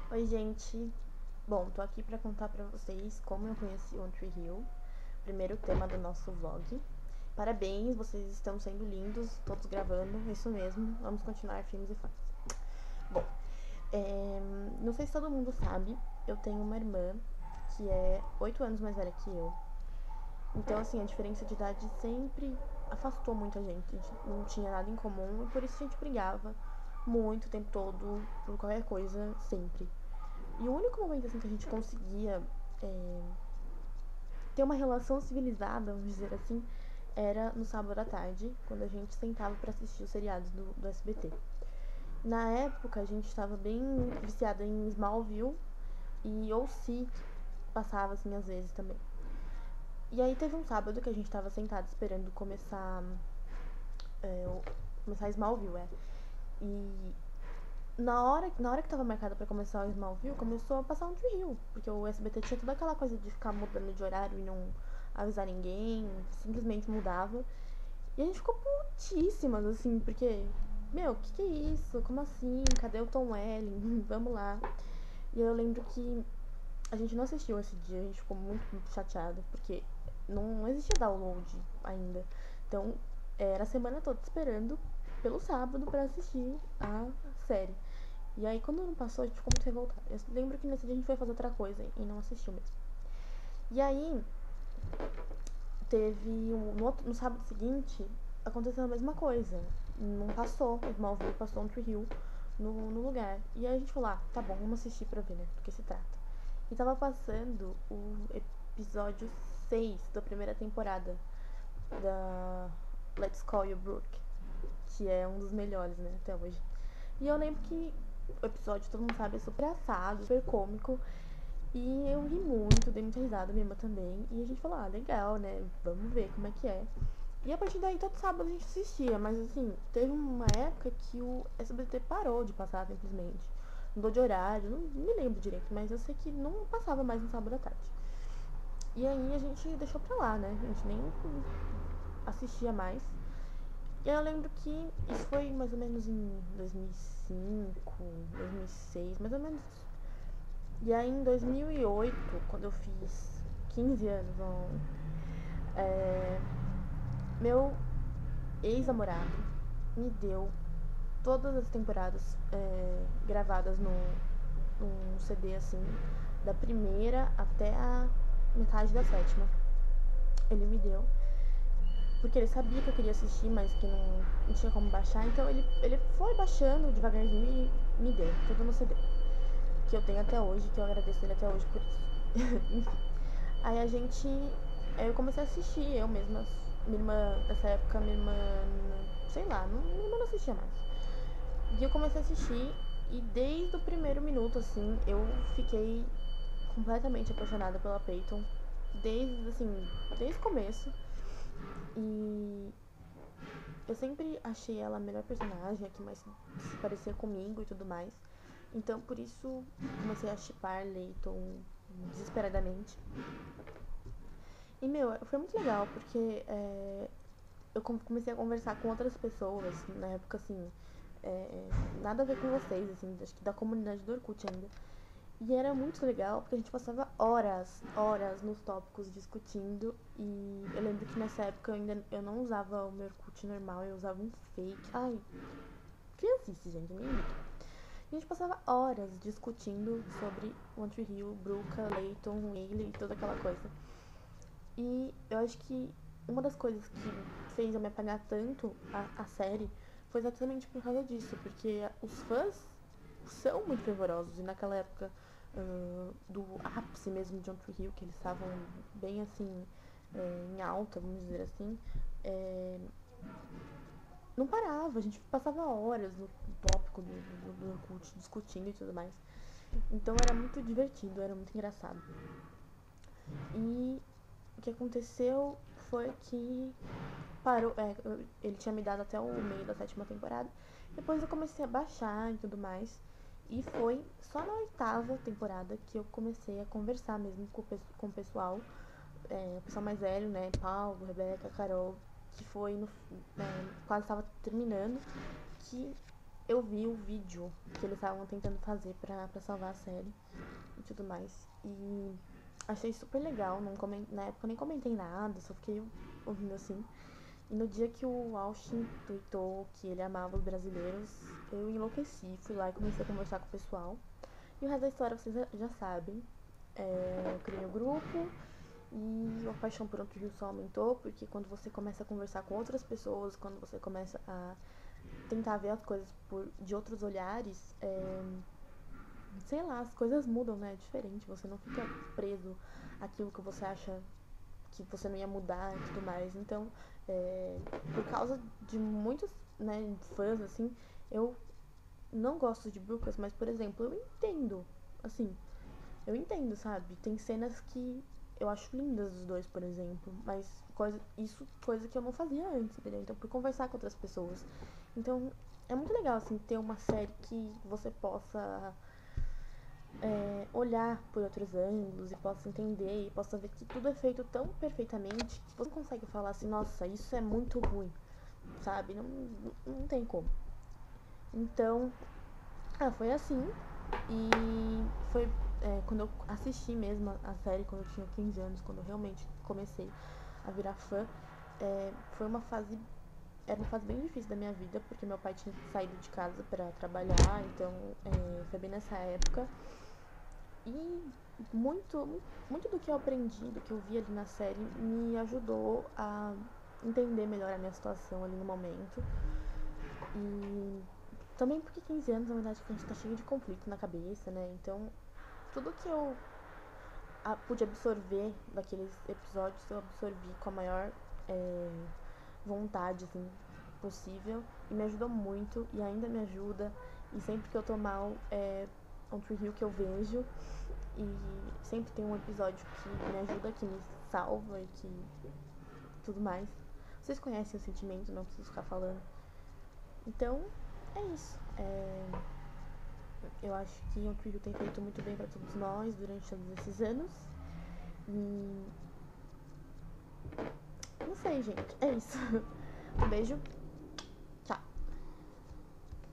Oi, gente. Bom, tô aqui pra contar pra vocês como eu conheci One Tree Hill, primeiro tema do nosso vlog. Parabéns, vocês estão sendo lindos, todos gravando, isso mesmo. Vamos continuar filmes e fãs. Bom, não sei se todo mundo sabe, eu tenho uma irmã que é 8 anos mais velha que eu. Então, assim, a diferença de idade sempre afastou muito a gente. A gente não tinha nada em comum e por isso a gente brigava muito o tempo todo, por qualquer coisa, sempre. E o único momento assim que a gente conseguia é, ter uma relação civilizada, vamos dizer assim, era no sábado à tarde, quando a gente sentava para assistir os seriados do SBT. Na época, a gente estava bem viciada em Smallville e ou se passava assim às vezes também. E aí teve um sábado que a gente estava sentado esperando começar Smallville, é. E na hora que tava marcada pra começar o Smallville, começou a passar um Tree Hill. Porque o SBT tinha toda aquela coisa de ficar mudando de horário e não avisar ninguém, simplesmente mudava. E a gente ficou putíssimas, assim, porque, meu, que é isso? Como assim? Cadê o Tom Welling? Vamos lá. E eu lembro que a gente não assistiu esse dia, a gente ficou muito chateada, porque não existia download ainda. Então, era a semana toda esperando pelo sábado pra assistir a série. E aí, quando não passou, a gente ficou muito revoltada. Eu lembro que nesse dia a gente foi fazer outra coisa e não assistiu mesmo. E aí, no sábado seguinte, aconteceu a mesma coisa. Não passou, o Smallville passou um Tree Hill no lugar. E aí a gente falou, tá bom, vamos assistir pra ver, né, do que se trata. E tava passando o episódio 6 da primeira temporada da Let's Call You Brooke, que é um dos melhores, né, até hoje. E eu lembro que o episódio, todo mundo sabe, é super assado, super cômico. E eu ri muito, dei muita risada, minha irmã também. E a gente falou, legal, né? Vamos ver como é que é. E a partir daí, todo sábado a gente assistia. Mas assim, teve uma época que o SBT parou de passar simplesmente. Mudou de horário, não me lembro direito, mas eu sei que não passava mais no sábado à tarde. E aí a gente deixou pra lá, né? A gente nem assistia mais. E eu lembro que isso foi mais ou menos em 2005, 2006, mais ou menos. E aí em 2008, quando eu fiz 15 anos, é, meu ex-namorado me deu todas as temporadas gravadas num CD assim, da primeira até a metade da sétima. Ele me deu, porque ele sabia que eu queria assistir, mas que não tinha como baixar, então ele foi baixando devagarzinho e me deu, tudo no CD. Que eu tenho até hoje, que eu agradeço ele até hoje por isso. Enfim. Aí a gente. Aí eu comecei a assistir, eu mesma. Minha irmã, nessa época, minha irmã. Sei lá, minha irmã não assistia mais. E eu comecei a assistir, e desde o primeiro minuto, assim, eu fiquei completamente apaixonada pela Peyton. Desde, assim, desde o começo. E eu sempre achei ela a melhor personagem, a que mais se parecia comigo e tudo mais. Então, por isso, comecei a shippar Leighton desesperadamente. E, meu, foi muito legal, porque eu comecei a conversar com outras pessoas, na época, assim, nada a ver com vocês, assim, acho que da comunidade do Orkut ainda. E era muito legal, porque a gente passava horas nos tópicos discutindo. E eu lembro que nessa época eu não usava o meu Orkut normal, eu usava um fake. Ai, criancice, gente, nem liga. E a gente passava horas discutindo sobre One Tree Hill, Brooke, Leighton, Haley e toda aquela coisa. E eu acho que uma das coisas que fez eu me apagar tanto a série foi exatamente por causa disso, porque os fãs são muito fervorosos, e naquela época do ápice mesmo de John Tree Hill, que eles estavam bem assim, em alta, vamos dizer assim, é, não parava, a gente passava horas no tópico do Orkut discutindo e tudo mais. Então era muito divertido, era muito engraçado. E o que aconteceu foi que parou. Ele tinha me dado até o meio da sétima temporada. Depois eu comecei a baixar e tudo mais. E foi só na oitava temporada que eu comecei a conversar mesmo com o pessoal. O pessoal mais velho, né? Paulo, Rebeca, Carol. Que foi quase estava terminando. Que eu vi o vídeo que eles estavam tentando fazer pra salvar a série e tudo mais. E achei super legal. Não na época eu nem comentei nada, só fiquei ouvindo assim. E no dia que o Austin tweetou que ele amava os brasileiros, eu enlouqueci. Fui lá e comecei a conversar com o pessoal. E o resto da história vocês já sabem. Eu criei o grupo e a paixão por outro rio só aumentou, porque quando você começa a conversar com outras pessoas, quando você começa a tentar ver as coisas de outros olhares, sei lá, as coisas mudam, né? É diferente, você não fica preso àquilo que você acha que você não ia mudar e tudo mais. Então, por causa de muitos, né, fãs, assim, eu não gosto de Brookers, mas, por exemplo, eu entendo, assim, eu entendo, sabe? Tem cenas que eu acho lindas dos dois, por exemplo, mas coisa que eu não fazia antes, entendeu? Então, por conversar com outras pessoas. Então, é muito legal, assim, ter uma série que você possa olhar por outros ângulos e possa entender e possa ver que tudo é feito tão perfeitamente que você consegue falar assim, nossa, isso é muito ruim, sabe? Não tem como. Então, foi assim. E foi quando eu assisti mesmo a série, quando eu tinha 15 anos, quando eu realmente comecei a virar fã, foi uma fase. Era uma fase bem difícil da minha vida, porque meu pai tinha saído de casa para trabalhar, então foi bem nessa época. E muito do que eu aprendi, do que eu vi ali na série, me ajudou a entender melhor a minha situação ali no momento. E também porque 15 anos, na verdade, a gente tá cheio de conflito na cabeça, né? Então, tudo que eu pude absorver daqueles episódios, eu absorvi com a maior vontade, assim, possível. E me ajudou muito, e ainda me ajuda. E sempre que eu tô mal, é um Tree Hill que eu vejo. E sempre tem um episódio que me ajuda, que me salva e que tudo mais. Vocês conhecem o sentimento, não preciso ficar falando. Então, é isso. Eu acho que o Twitter tem feito muito bem pra todos nós durante todos esses anos. E não sei, gente. É isso. Um beijo